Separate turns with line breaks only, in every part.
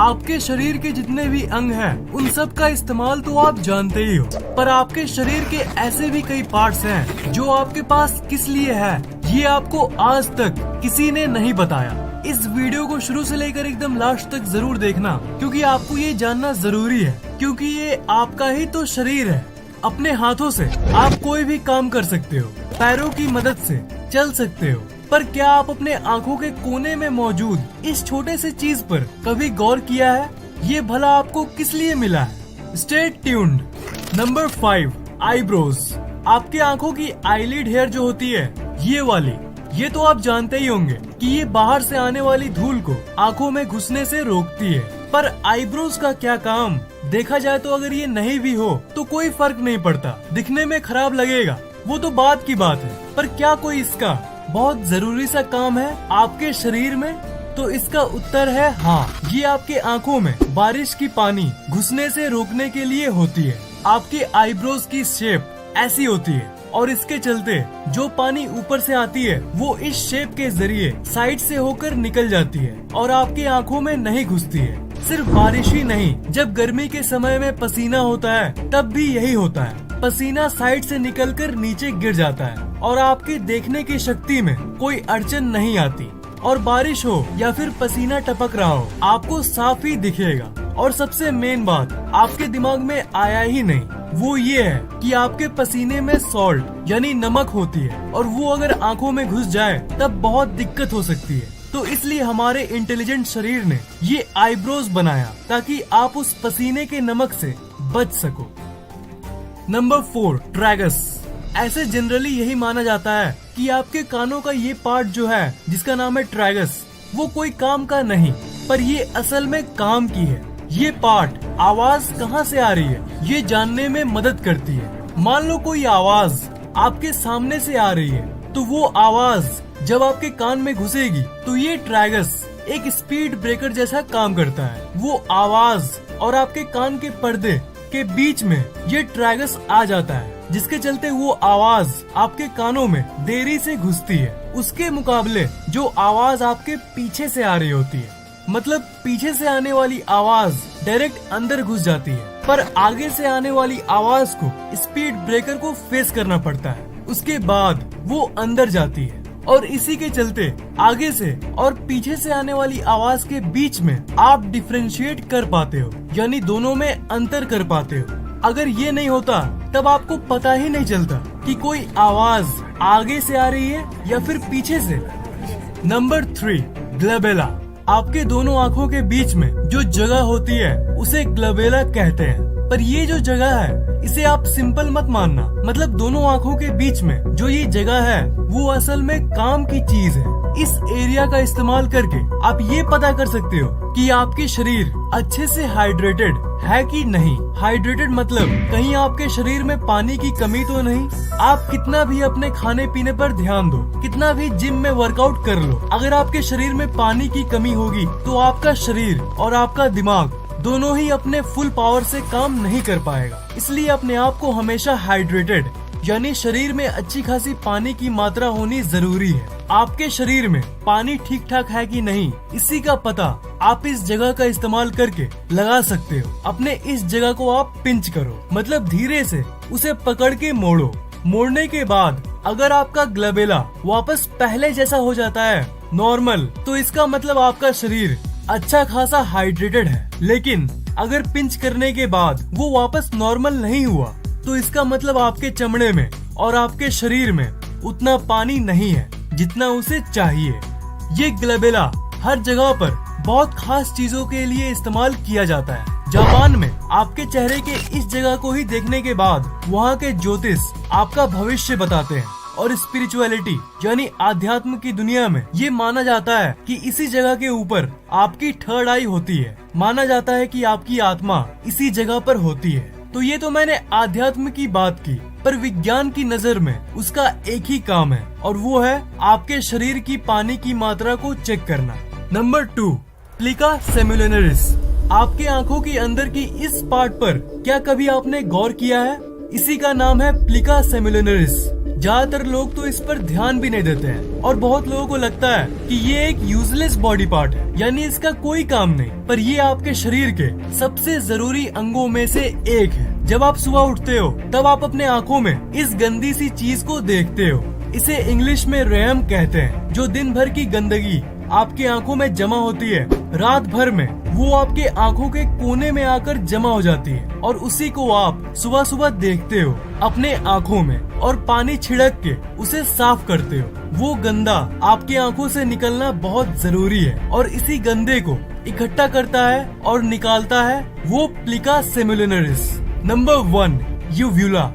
आपके शरीर के जितने भी अंग हैं, उन सब का इस्तेमाल तो आप जानते ही हो, पर आपके शरीर के ऐसे भी कई पार्ट्स हैं जो आपके पास किस लिए है, ये आपको आज तक किसी ने नहीं बताया। इस वीडियो को शुरू से लेकर एकदम लास्ट तक जरूर देखना, क्योंकि आपको ये जानना जरूरी है, क्योंकि ये आपका ही तो शरीर है। अपने हाथों से आप कोई भी काम कर सकते हो, पैरों की मदद से चल सकते हो, पर क्या आप अपने आँखों के कोने में मौजूद इस छोटे से चीज पर कभी गौर किया है? ये भला आपको किस लिए मिला है? Stay tuned. Number 5, eyebrows. आपके आँखों की आईलिड हेयर जो होती है, ये वाली, ये तो आप जानते ही होंगे कि ये बाहर से आने वाली धूल को आँखों में घुसने से रोकती है। पर आईब्रोज का क्या काम? देखा जाए तो अगर ये नहीं भी हो तो कोई फर्क नहीं पड़ता, दिखने में खराब लगेगा, वो तो बात की बात है, पर क्या कोई इसका बहुत जरूरी सा काम है आपके शरीर में? तो इसका उत्तर है हाँ। ये आपके आँखों में बारिश की पानी घुसने से रोकने के लिए होती है। आपके आईब्रोज की शेप ऐसी होती है और इसके चलते जो पानी ऊपर से आती है वो इस शेप के जरिए साइड से होकर निकल जाती है और आपकी आँखों में नहीं घुसती है। सिर्फ बारिश ही नहीं, जब गर्मी के समय में पसीना होता है तब भी यही होता है। पसीना साइड से निकलकर नीचे गिर जाता है और आपकी देखने की शक्ति में कोई अड़चन नहीं आती, और बारिश हो या फिर पसीना टपक रहा हो आपको साफ ही दिखेगा। और सबसे मेन बात आपके दिमाग में आया ही नहीं, वो ये है कि आपके पसीने में सॉल्ट यानी नमक होती है, और वो अगर आँखों में घुस जाए तब बहुत दिक्कत हो सकती है। तो इसलिए हमारे इंटेलिजेंट शरीर ने ये आईब्रोज बनाया ताकि आप उस पसीने के नमक से बच सको। Number 4, tragus. ऐसे जनरली यही माना जाता है कि आपके कानों का ये पार्ट जो है, जिसका नाम है ट्रैगस, वो कोई काम का नहीं, पर ये असल में काम की है। ये पार्ट आवाज कहाँ से आ रही है ये जानने में मदद करती है। मान लो कोई आवाज आपके सामने से आ रही है, तो वो आवाज जब आपके कान में घुसेगी तो ये ट्रैगस एक स्पीड ब्रेकर जैसा काम करता है। वो आवाज और आपके कान के पर्दे के बीच में ये ट्रैगस आ जाता है, जिसके चलते वो आवाज आपके कानों में देरी से घुसती है। उसके मुकाबले जो आवाज आपके पीछे से आ रही होती है, मतलब पीछे से आने वाली आवाज डायरेक्ट अंदर घुस जाती है, पर आगे से आने वाली आवाज को स्पीड ब्रेकर को फेस करना पड़ता है, उसके बाद वो अंदर जाती है। और इसी के चलते आगे से और पीछे से आने वाली आवाज के बीच में आप डिफरेंशिएट कर पाते हो, यानी दोनों में अंतर कर पाते हो। अगर ये नहीं होता तब आपको पता ही नहीं चलता कि कोई आवाज आगे से आ रही है या फिर पीछे से। नंबर 3, ग्लबेला। आपके दोनों आँखों के बीच में जो जगह होती है उसे ग्लबेला कहते हैं, पर ये जो जगह है इसे आप सिंपल मत मानना। मतलब दोनों आँखों के बीच में जो ये जगह है वो असल में काम की चीज है। इस एरिया का इस्तेमाल करके आप ये पता कर सकते हो कि आपके शरीर अच्छे से हाइड्रेटेड है कि नहीं। हाइड्रेटेड मतलब कहीं आपके शरीर में पानी की कमी तो नहीं। आप कितना भी अपने खाने पीने पर ध्यान दो, कितना भी जिम में वर्कआउट कर लो, अगर आपके शरीर में पानी की कमी होगी तो आपका शरीर और आपका दिमाग दोनों ही अपने फुल पावर से काम नहीं कर पाएगा। इसलिए अपने आप को हमेशा हाइड्रेटेड यानी शरीर में अच्छी खासी पानी की मात्रा होनी जरूरी है। आपके शरीर में पानी ठीक ठाक है कि नहीं, इसी का पता आप इस जगह का इस्तेमाल करके लगा सकते हो। अपने इस जगह को आप पिंच करो, मतलब धीरे से उसे पकड़ के मोड़ो। मोड़ने के बाद अगर आपका ग्लबेला वापस पहले जैसा हो जाता है, नॉर्मल, तो इसका मतलब आपका शरीर अच्छा खासा हाइड्रेटेड है। लेकिन अगर पिंच करने के बाद वो वापस नॉर्मल नहीं हुआ तो इसका मतलब आपके चमड़े में और आपके शरीर में उतना पानी नहीं है जितना उसे चाहिए। ये ग्लबेला हर जगह पर बहुत खास चीजों के लिए इस्तेमाल किया जाता है। जापान में आपके चेहरे के इस जगह को ही देखने के बाद वहाँ के ज्योतिष आपका भविष्य बताते हैं। और स्पिरिचुअलिटी यानी आध्यात्म की दुनिया में ये माना जाता है कि इसी जगह के ऊपर आपकी थर्ड आई होती है। माना जाता है कि आपकी आत्मा इसी जगह पर होती है। तो ये तो मैंने आध्यात्म की बात की, पर विज्ञान की नजर में उसका एक ही काम है, और वो है आपके शरीर की पानी की मात्रा को चेक करना। नंबर 2, प्लिका सेमिलुनरिस। आपके आँखों के अंदर की इस पार्ट पर क्या कभी आपने गौर किया है? इसी का नाम है प्लिका सेमिलुनरिस, ज्यादातर लोग तो इस पर ध्यान भी नहीं देते हैं और बहुत लोगों को लगता है कि ये एक यूजलेस बॉडी पार्ट है, यानी इसका कोई काम नहीं। पर ये आपके शरीर के सबसे जरूरी अंगों में से एक है। जब आप सुबह उठते हो तब आप अपने आँखों में इस गंदी सी चीज को देखते हो। इसे इंग्लिश में रेहम कहते हैं, जो दिन भर की गंदगी आपकी आंखों में जमा होती है। रात भर में वो आपके आंखों के कोने में आकर जमा हो जाती है और उसी को आप सुबह सुबह देखते हो अपने आंखों में और पानी छिड़क के उसे साफ करते हो। वो गंदा आपकी आंखों से निकलना बहुत जरूरी है और इसी गंदे को इकट्ठा करता है और निकालता है वो प्लिका सेमिलिनरिस। नंबर 1, यूव्यूला।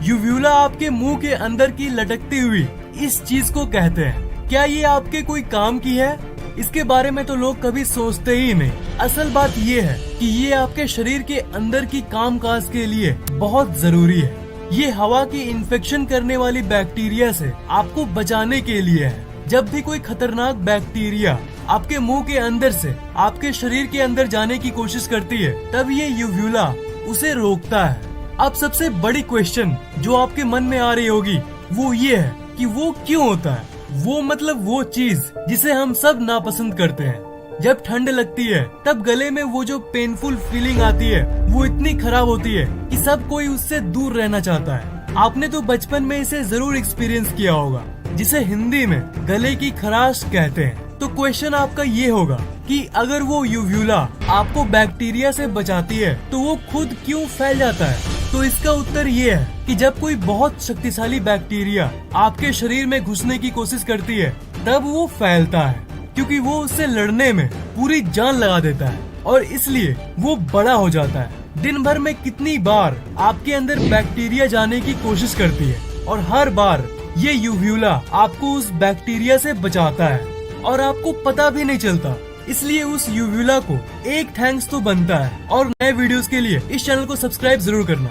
यूव्यूला आपके मुंह के अंदर की लटकती हुई इस चीज को कहते हैं। क्या ये आपके कोई काम की है? इसके बारे में तो लोग कभी सोचते ही नहीं। असल बात ये है कि ये आपके शरीर के अंदर की कामकाज के लिए बहुत जरूरी है। ये हवा की इन्फेक्शन करने वाली बैक्टीरिया से आपको बचाने के लिए है। जब भी कोई खतरनाक बैक्टीरिया आपके मुंह के अंदर से आपके शरीर के अंदर जाने की कोशिश करती है, तब ये यूव्यूला उसे रोकता है। अब सबसे बड़ी क्वेश्चन जो आपके मन में आ रही होगी वो ये है कि वो क्यों होता है। वो मतलब वो चीज जिसे हम सब नापसंद करते हैं। जब ठंड लगती है तब गले में वो जो पेनफुल फीलिंग आती है वो इतनी खराब होती है कि सब कोई उससे दूर रहना चाहता है। आपने तो बचपन में इसे जरूर एक्सपीरियंस किया होगा, जिसे हिंदी में गले की खराश कहते हैं। तो क्वेश्चन आपका ये होगा कि अगर वो यूव्यूला आपको बैक्टीरिया से बचाती है तो वो खुद क्यों फैल जाता है। तो इसका उत्तर ये है कि जब कोई बहुत शक्तिशाली बैक्टीरिया आपके शरीर में घुसने की कोशिश करती है तब वो फैलता है, क्योंकि वो उससे लड़ने में पूरी जान लगा देता है और इसलिए वो बड़ा हो जाता है। दिन भर में कितनी बार आपके अंदर बैक्टीरिया जाने की कोशिश करती है और हर बार ये यूव्यूला आपको उस बैक्टीरिया से बचाता है और आपको पता भी नहीं चलता। इसलिए उस यूव्यूला को एक थैंक्स तो बनता है। और नए वीडियोस के लिए इस चैनल को सब्सक्राइब जरूर करना।